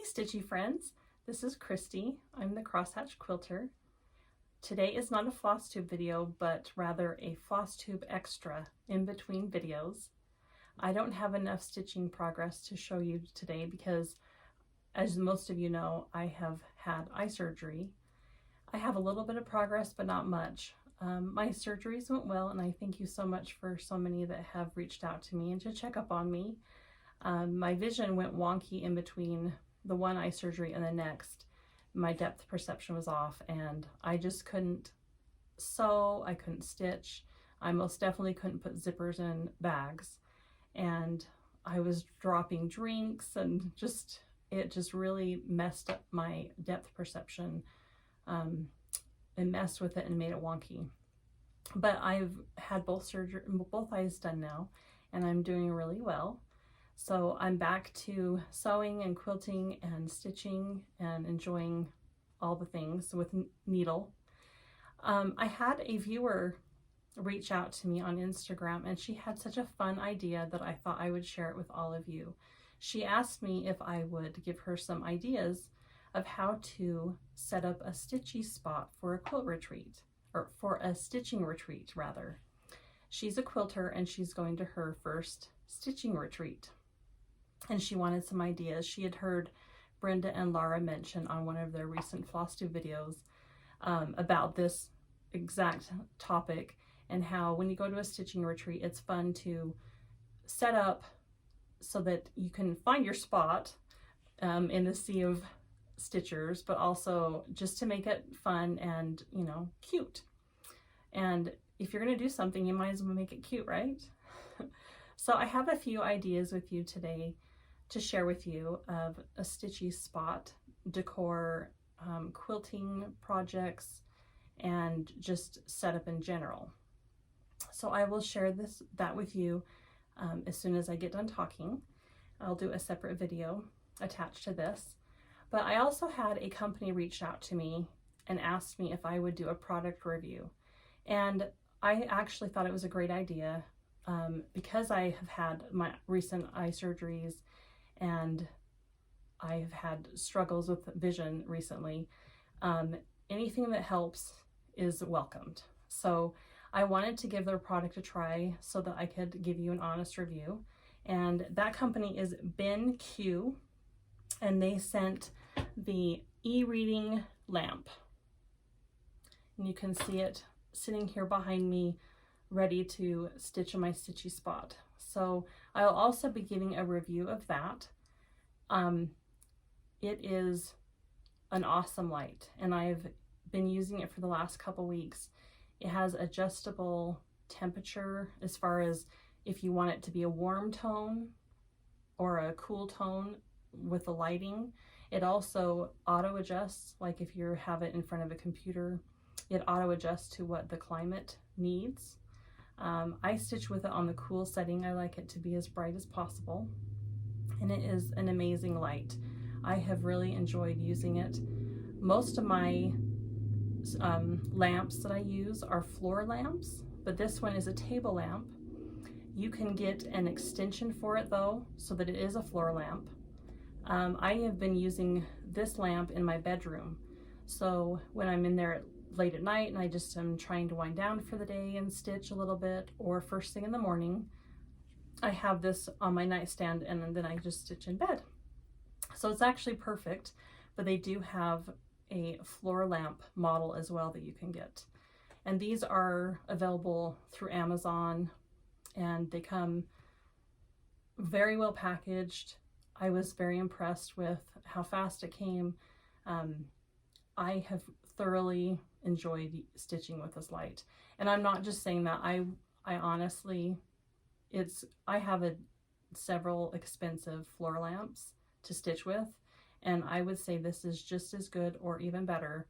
Stitchy friends, this is Christy. I'm the Crosshatch Quilter. Today is not a Flosstube video, but rather a Flosstube extra in between videos. I don't have enough stitching progress to show you today because, as most of you know, I have had eye surgery. I have a little bit of progress, but not much. My surgeries went well, and I thank you so much for so many that have reached out to me and to check up on me. My vision went wonky in between the one eye surgery and the next. My depth perception was off, and I just couldn't sew, I couldn't stitch. I most definitely couldn't put zippers in bags, and I was dropping drinks, and it just really messed up my depth perception. It messed with it and made it wonky. But I've had both eyes done now, and I'm doing really well. So I'm back to sewing and quilting and stitching and enjoying all the things with needle. I had a viewer reach out to me on Instagram, and she had such a fun idea that I thought I would share it with all of you. She asked me if I would give her some ideas of how to set up a stitchy spot for a quilt retreat, or for a stitching retreat rather. She's a quilter and she's going to her first stitching retreat, and she wanted some ideas. She had heard Brenda and Laura mention on one of their recent Flosstube videos about this exact topic, and how when you go to a stitching retreat, it's fun to set up so that you can find your spot in the sea of stitchers, but also just to make it fun and, you know, cute. And if you're going to do something, you might as well make it cute, right? So I have a few ideas with you today to share with you of a stitchy spot, decor, quilting projects, and just setup in general. So I will share that with you as soon as I get done talking. I'll do a separate video attached to this. But I also had a company reach out to me and asked me if I would do a product review. And I actually thought it was a great idea because I have had my recent eye surgeries and I've had struggles with vision recently. Anything that helps is welcomed. So I wanted to give their product a try so that I could give you an honest review. And that company is BenQ, and they sent the e-reading lamp. And you can see it sitting here behind me, ready to stitch in my stitchy spot. So I'll also be giving a review of that. It is an awesome light, and I've been using it for the last couple weeks. It has adjustable temperature as far as if you want it to be a warm tone or a cool tone with the lighting. It also auto adjusts, like if you have it in front of a computer, it auto adjusts to what the climate needs. I stitch with it on the cool setting. I like it to be as bright as possible, and it is an amazing light. I have really enjoyed using it. Most of my lamps that I use are floor lamps, but this one is a table lamp. You can get an extension for it though, so that it is a floor lamp. I have been using this lamp in my bedroom. So when I'm in there late at night and I just am trying to wind down for the day and stitch a little bit, or first thing in the morning, I have this on my nightstand and then I just stitch in bed. So it's actually perfect, but they do have a floor lamp model as well that you can get. And these are available through Amazon, and they come very well packaged. I was very impressed with how fast it came. I have thoroughly enjoyed stitching with this light. And I'm not just saying that, I honestly, I have several expensive floor lamps to stitch with, and I would say this is just as good or even better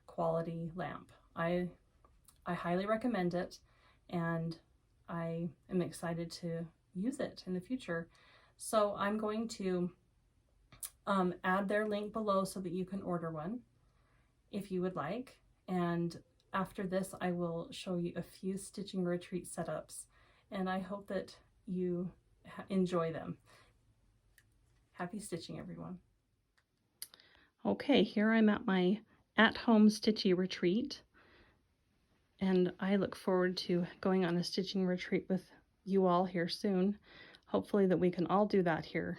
quality lamp. I highly recommend it, and I am excited to use it in the future. So I'm going to add their link below so that you can order one if you would like. And after this, I will show you a few stitching retreat setups, and I hope that you enjoy them. Happy stitching, everyone. Okay, here I'm at my at-home Stitchy retreat, and I look forward to going on a stitching retreat with you all here soon. Hopefully that we can all do that here.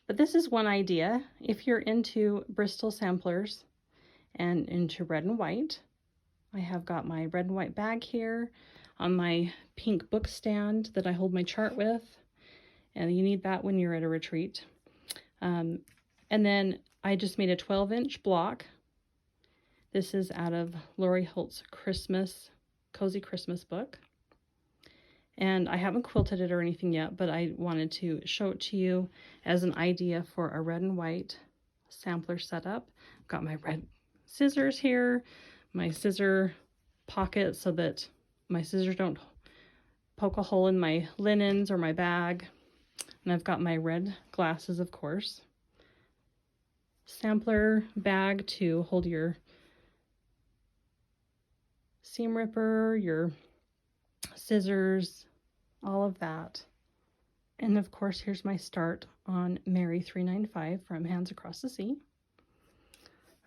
But this is one idea. If you're into Bristol samplers and into red and white, I have got my red and white bag here on my pink book stand that I hold my chart with, and you need that when you're at a retreat. And then I just made a 12-inch block. This is out of Lori Holt's Cozy Christmas book. And I haven't quilted it or anything yet, but I wanted to show it to you as an idea for a red and white sampler setup. I've got my red scissors here, my scissor pocket so that my scissors don't poke a hole in my linens or my bag. And I've got my red glasses, of course. Sampler bag to hold your seam ripper, your scissors, all of that. And of course, here's my start on Mary 395 from Hands Across the Sea.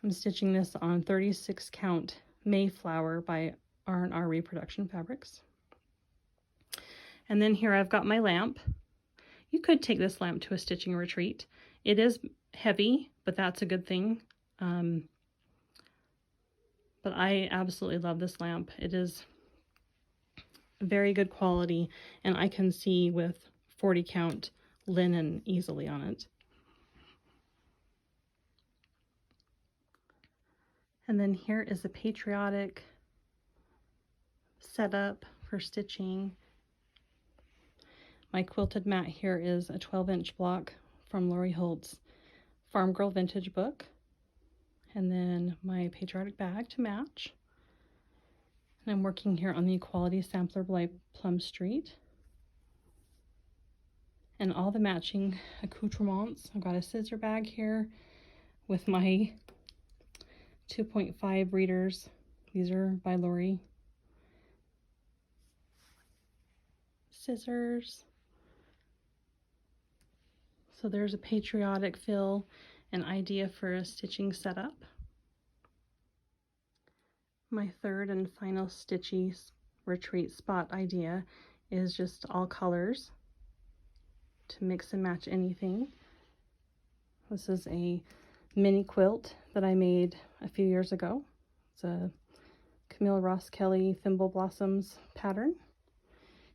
I'm stitching this on 36 count Mayflower by R&R Reproduction Fabrics. And then here I've got my lamp. You could take this lamp to a stitching retreat. It is heavy, but that's a good thing. But I absolutely love this lamp. It is very good quality, and I can see with 40 count linen easily on it. And then here is a Patriotic setup for stitching. My quilted mat here is a 12-inch block from Lori Holt's Farm Girl Vintage book. And then my Patriotic bag to match. And I'm working here on the Equality Sampler by Plum Street. And all the matching accoutrements. I've got a scissor bag here with my 2.5 readers. These are by Lori. Scissors. So there's a Patriotic fill, an idea for a stitching setup. My third and final Stitchy retreat spot idea is just all colors to mix and match anything. This is a mini quilt that I made a few years ago. It's a Camille Ross Kelly Thimble Blossoms pattern.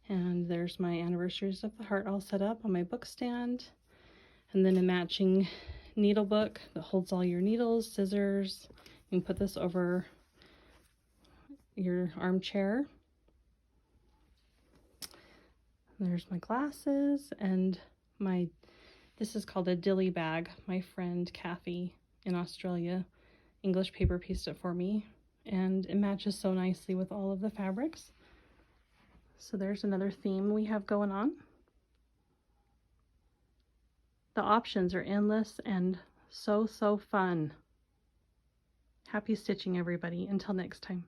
And there's my Anniversaries of the Heart all set up on my book stand. And then a matching needle book that holds all your needles, scissors. You can put this over your armchair. There's my glasses and this is called a dilly bag. My friend Kathy in Australia English paper pieced it for me, and it matches so nicely with all of the fabrics. So there's another theme we have going on. The options are endless and so fun. Happy stitching, everybody. Until next time.